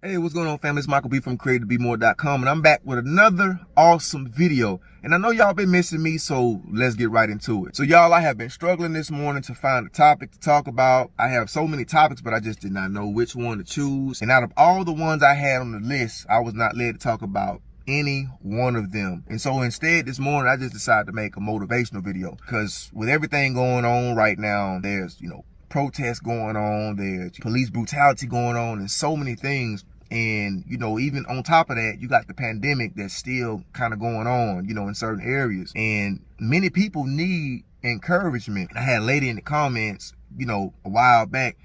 Hey, what's going on, family? It's Michael B from CreativeBeMore.com, and I'm back with another awesome video. And I know y'all been missing me, so let's get right into it. So y'all, I have been struggling this morning to find a topic to talk about. I have so many topics, but I just did not know which one to choose. And out of all the ones I had on the list, I was not led to talk about any one of them. And so instead this morning, I just decided to make a motivational video, because with everything going on right now, there's, protests going on, there's police brutality going on, and so many things. And, even on top of that, you got the pandemic that's still kind of going on, in certain areas. And many people need encouragement. I had a lady in the comments, a while back.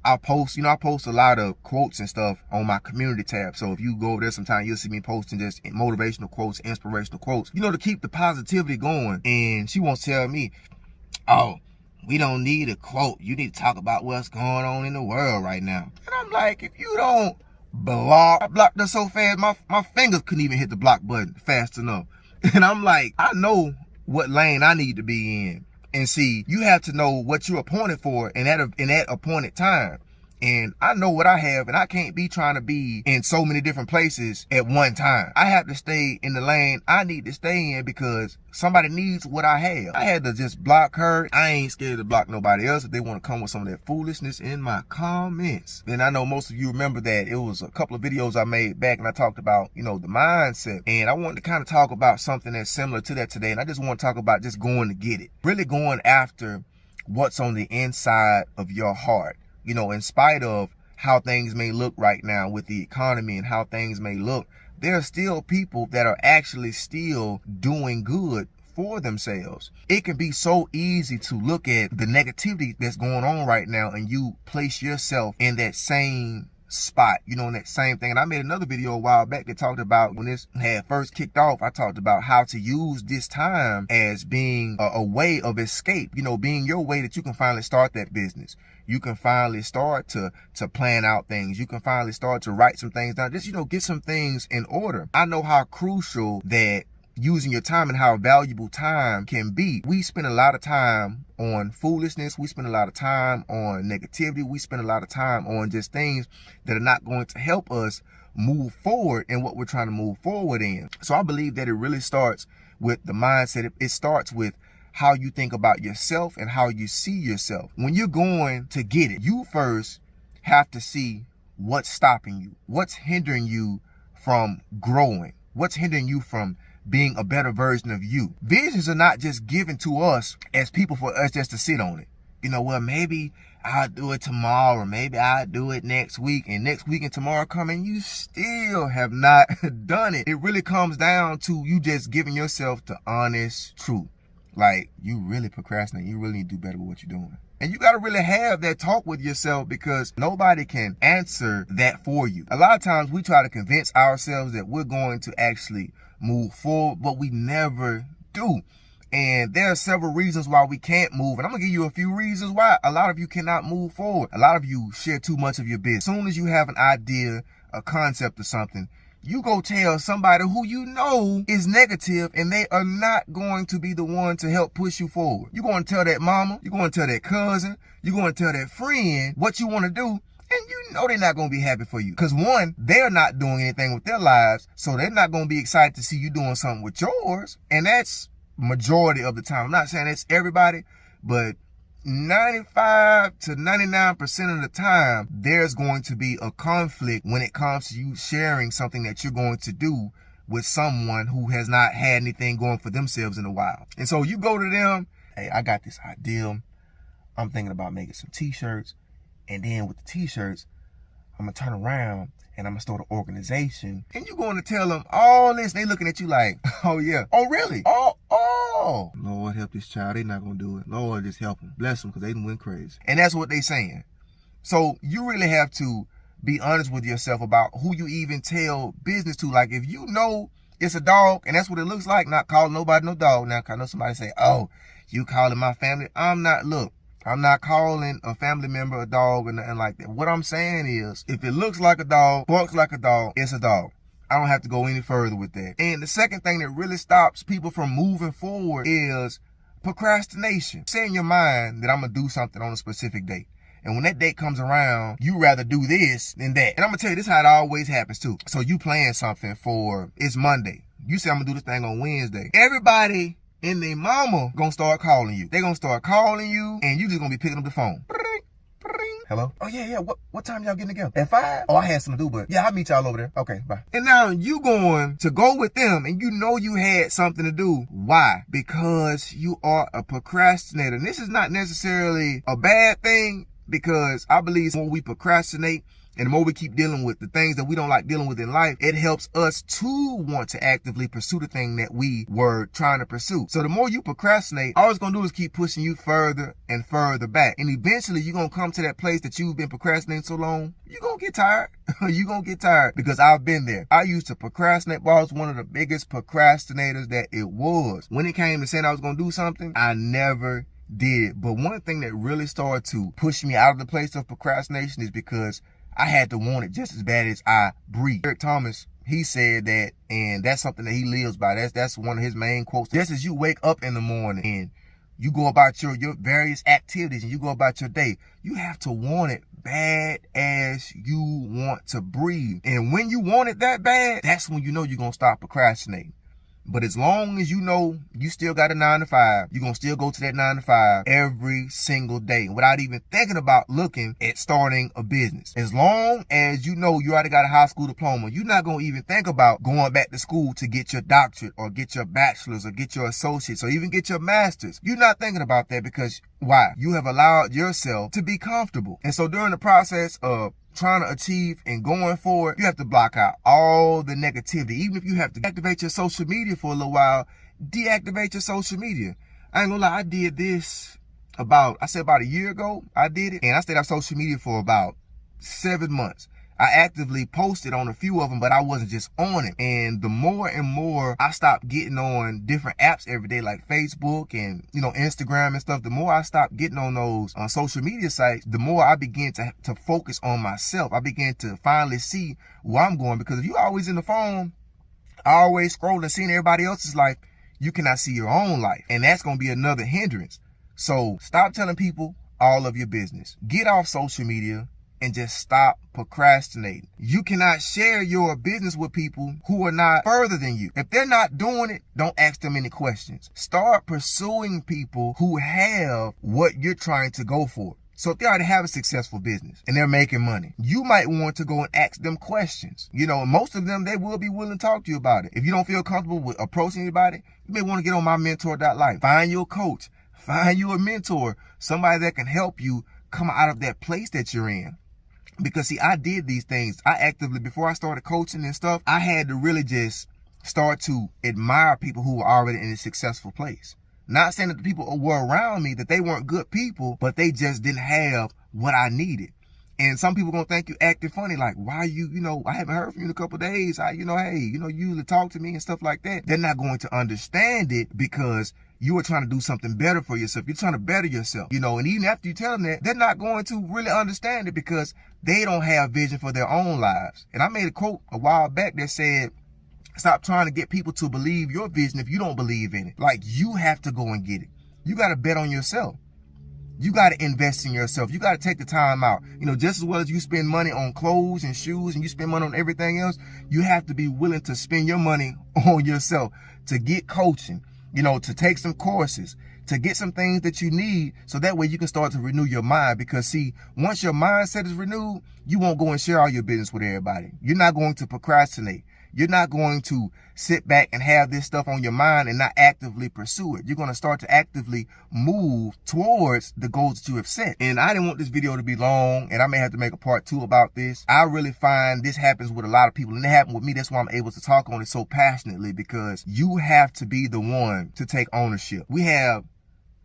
I post a lot of quotes and stuff on my community tab. So if you go over there sometime, you'll see me posting just motivational quotes, inspirational quotes, to keep the positivity going. And she wants to tell me, oh, we don't need a quote. You need to talk about what's going on in the world right now. And I'm like, if you don't block, I blocked her so fast, my fingers couldn't even hit the block button fast enough. And I'm like, I know what lane I need to be in. And see, you have to know what you're appointed for in that appointed time. And I know what I have, and I can't be trying to be in so many different places at one time. I have to stay in the lane I need to stay in because somebody needs what I have. I had to just block her. I ain't scared to block nobody else if they want to come with some of that foolishness in my comments. And I know most of you remember that it was a couple of videos I made back, and I talked about, the mindset. And I wanted to kind of talk about something that's similar to that today. And I just want to talk about just going to get it. Really going after what's on the inside of your heart. In spite of how things may look right now with the economy and how things may look, there are still people that are actually still doing good for themselves. It can be so easy to look at the negativity that's going on right now and you place yourself in that same spot, in that same thing. And I made another video a while back that talked about when this had first kicked off. I talked about how to use this time as being a way of escape, being your way that you can finally start that business. You can finally start to plan out things. You can finally start to write some things down. Just, get some things in order. I know how crucial that using your time and how valuable time can be. We spend a lot of time on foolishness. We spend a lot of time on negativity. We spend a lot of time on just things that are not going to help us move forward in what we're trying to move forward in. So I believe that it really starts with the mindset. It starts with how you think about yourself and how you see yourself. When you're going to get it, you first have to see what's stopping you, what's hindering you from growing, what's hindering you from being a better version of you. Visions are not just given to us as people for us just to sit on it. Well, maybe I'll do it tomorrow, maybe I'll do it next week, and next week and tomorrow come and you still have not done it. It really comes down to you just giving yourself the honest truth. Like, you really procrastinate. You really need to do better with what you're doing. And you got to really have that talk with yourself, because nobody can answer that for you. A lot of times we try to convince ourselves that we're going to actually move forward, but we never do. And there are several reasons why we can't move. And I'm going to give you a few reasons why a lot of you cannot move forward. A lot of you share too much of your business. As soon as you have an idea, a concept or something, you go tell somebody who is negative, and they are not going to be the one to help push you forward. You're going to tell that mama, you're going to tell that cousin, you're going to tell that friend what you want to do, and they're not going to be happy for you. Because one, they're not doing anything with their lives, so they're not going to be excited to see you doing something with yours. And that's majority of the time. I'm not saying it's everybody, but 95 to 99% of the time, there's going to be a conflict when it comes to you sharing something that you're going to do with someone who has not had anything going for themselves in a while. And so you go to them, hey, I got this idea. I'm thinking about making some t-shirts. And then with the t-shirts, I'm going to turn around and I'm going to start an organization. And you're going to tell them all this. They looking at you like, oh yeah. Oh really? Oh. Lord help this child. They're not going to do it. Lord just help them. Bless them, because they done went crazy. And that's what they saying. So you really have to be honest with yourself about who you even tell business to. Like, if you know it's a dog and that's what it looks like, not calling nobody no dog. Now, I know somebody say, oh, you calling my family. I'm not calling a family member a dog or nothing like that. What I'm saying is, if it looks like a dog, barks like a dog, it's a dog. I don't have to go any further with that. And the second thing that really stops people from moving forward is procrastination. Say in your mind that I'm going to do something on a specific date. And when that date comes around, you rather do this than that. And I'm gonna tell you, this is how it always happens too. So you plan something for, it's Monday. You say, I'm gonna do this thing on Wednesday. Everybody and their mama gonna start calling you. They gonna start calling you, and you just gonna be picking up the phone. Hello? Oh, yeah. What time y'all getting together? At 5? Oh, I had something to do, but yeah, I'll meet y'all over there. Okay, bye. And now you going to go with them, and you know you had something to do. Why? Because you are a procrastinator. And this is not necessarily a bad thing, because I believe the more we procrastinate, and the more we keep dealing with the things that we don't like dealing with in life, it helps us to want to actively pursue the thing that we were trying to pursue. So the more you procrastinate, all it's going to do is keep pushing you further and further back. And eventually you're going to come to that place that you've been procrastinating so long. You're going to get tired. You're going to get tired, because I've been there. I used to procrastinate, but I was one of the biggest procrastinators that it was. When it came to saying I was going to do something, I never did. But one thing that really started to push me out of the place of procrastination is because I had to want it just as bad as I breathe. Eric Thomas, he said that, and that's something that he lives by. That's one of his main quotes. Just as you wake up in the morning and you go about your various activities and you go about your day, you have to want it bad as you want to breathe. And when you want it that bad, that's when you know you're going to stop procrastinating. But as long as you know you still got a 9 to 5, you're going to still go to that 9 to 5 every single day without even thinking about looking at starting a business. As long as you know you already got a high school diploma, you're not going to even think about going back to school to get your doctorate or get your bachelor's or get your associate's or even get your master's. You're not thinking about that because why? You have allowed yourself to be comfortable. And so during the process of trying to achieve and going forward, you have to block out all the negativity. Even if you have to activate your social media for a little while, deactivate your social media. I ain't gonna lie, I did this about a year ago. I did it, and I stayed off social media for about 7 months. I actively posted on a few of them, but I wasn't just on it. And the more and more I stopped getting on different apps every day, like Facebook and, Instagram and stuff, the more I stopped getting on those social media sites, the more I began to focus on myself. I began to finally see where I'm going, because if you're always in the phone, always scrolling, seeing everybody else's life, you cannot see your own life. And that's going to be another hindrance. So stop telling people all of your business. Get off social media and just stop procrastinating. You cannot share your business with people who are not further than you. If they're not doing it, don't ask them any questions. Start pursuing people who have what you're trying to go for. So if they already have a successful business and they're making money, you might want to go and ask them questions. Most of them, they will be willing to talk to you about it. If you don't feel comfortable with approaching anybody, you may want to get on mymentor.life. Find you a coach. Find you a mentor. Somebody that can help you come out of that place that you're in. Because see, I did these things. I actively, before I started coaching and stuff, I had to really just start to admire people who were already in a successful place. Not saying that the people who were around me, that they weren't good people, but they just didn't have what I needed. And some people gonna think you acting funny, like, why you, I haven't heard from you in a couple of days. Hey, you usually talk to me and stuff like that. They're not going to understand it because you are trying to do something better for yourself. You're trying to better yourself, and even after you tell them that, they're not going to really understand it because they don't have vision for their own lives. And I made a quote a while back that said, stop trying to get people to believe your vision if you don't believe in it. Like, you have to go and get it. You got to bet on yourself. You got to invest in yourself. You got to take the time out. Just as well as you spend money on clothes and shoes and you spend money on everything else, you have to be willing to spend your money on yourself, to get coaching, to take some courses, to get some things that you need, so that way you can start to renew your mind. Because see, once your mindset is renewed, you won't go and share all your business with everybody. You're not going to procrastinate. You're not going to sit back and have this stuff on your mind and not actively pursue it. You're going to start to actively move towards the goals that you have set. And I didn't want this video to be long, and I may have to make a part 2 about this. I really find this happens with a lot of people, and it happened with me. That's why I'm able to talk on it so passionately, because you have to be the one to take ownership. We have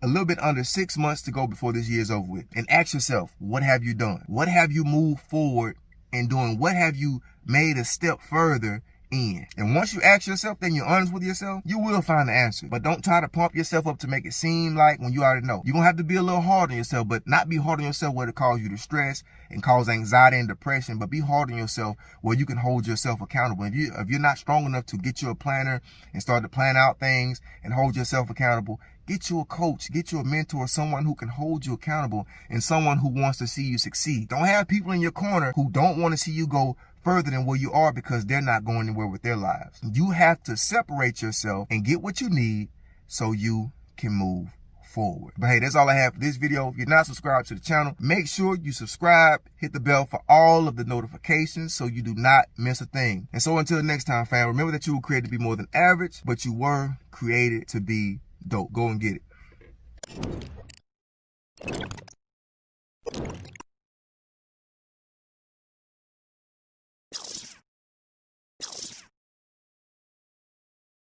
a little bit under 6 months to go before this year is over with. And ask yourself, what have you done? What have you moved forward in doing? What have you made a step further in. And once you ask yourself, then you're honest with yourself, you will find the answer. But don't try to pump yourself up to make it seem like when you already know. You're going to have to be a little hard on yourself, but not be hard on yourself where it cause you to stress and cause anxiety and depression, but be hard on yourself where you can hold yourself accountable. If you're not strong enough to get you a planner and start to plan out things and hold yourself accountable, get you a coach, get you a mentor, someone who can hold you accountable and someone who wants to see you succeed. Don't have people in your corner who don't want to see you go further than where you are because they're not going anywhere with their lives. You have to separate yourself and get what you need so you can move forward. But hey, that's all I have for this video. If you're not subscribed to the channel, make sure you subscribe, hit the bell for all of the notifications so you do not miss a thing. And so until next time, fam, remember that you were created to be more than average, but you were created to be dope. Go and get it.